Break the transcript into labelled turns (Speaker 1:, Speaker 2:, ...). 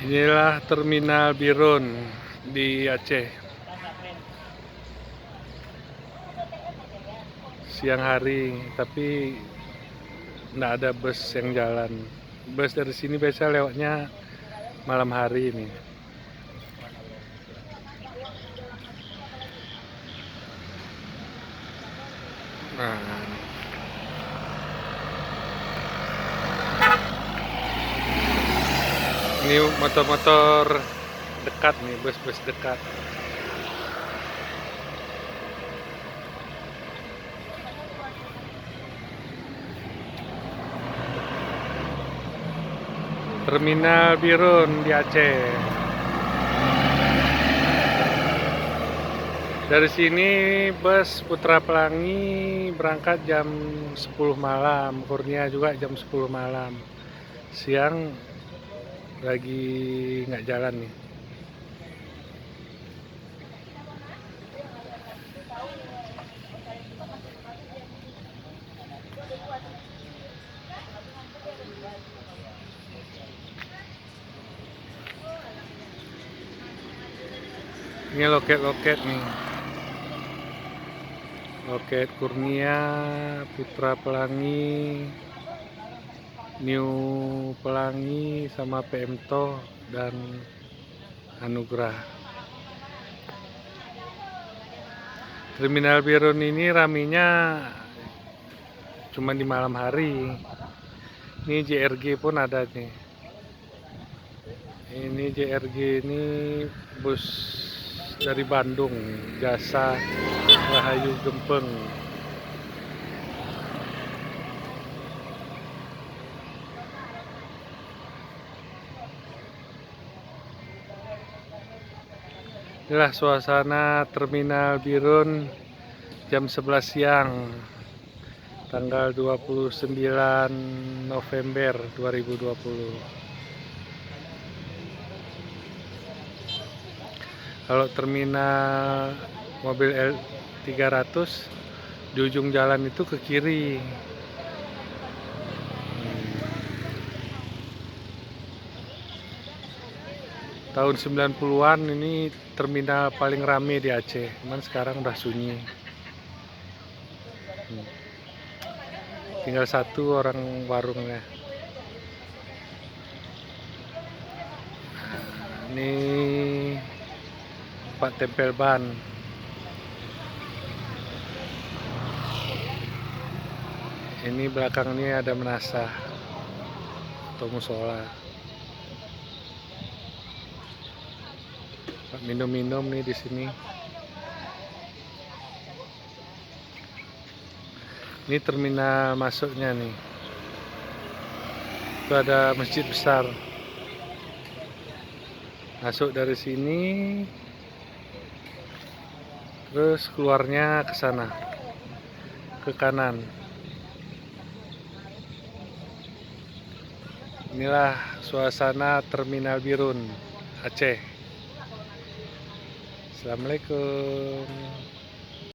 Speaker 1: Inilah Terminal Birun di Aceh. Siang hari, tapi nggak ada bus yang jalan. Bus dari sini biasa lewatnya malam hari ini. Nah, ini motor-motor dekat nih, bus-bus dekat. Terminal Birun di Aceh. Dari sini bus Putra Pelangi berangkat jam 10 malam, Kurnia juga jam 10 malam. Siang lagi nggak jalan nih. Ini loket-loket nih. Loket Kurnia, Putra Pelangi, New Pelangi, sama PMTO dan Anugrah. Terminal Birun ini raminya cuma di malam hari. Ini JRG pun ada nih. Ini JRG ini bus dari Bandung, Jasa Rahayu Gempeng. Inilah suasana Terminal Birun jam 11 siang, tanggal 29 November 2020. Kalau terminal mobil L300 di ujung jalan itu ke kiri. Tahun 90-an ini terminal paling rame di Aceh, cuman sekarang udah sunyi. Tinggal satu orang warungnya. Ini tempat tempel ban. Ini belakang ini ada menasah atau musola. Minum-minum nih di sini. Ini terminal masuknya nih. Itu ada masjid besar. Masuk dari sini, terus keluarnya ke sana, ke kanan. Inilah suasana Terminal Birun, Aceh. Assalamualaikum.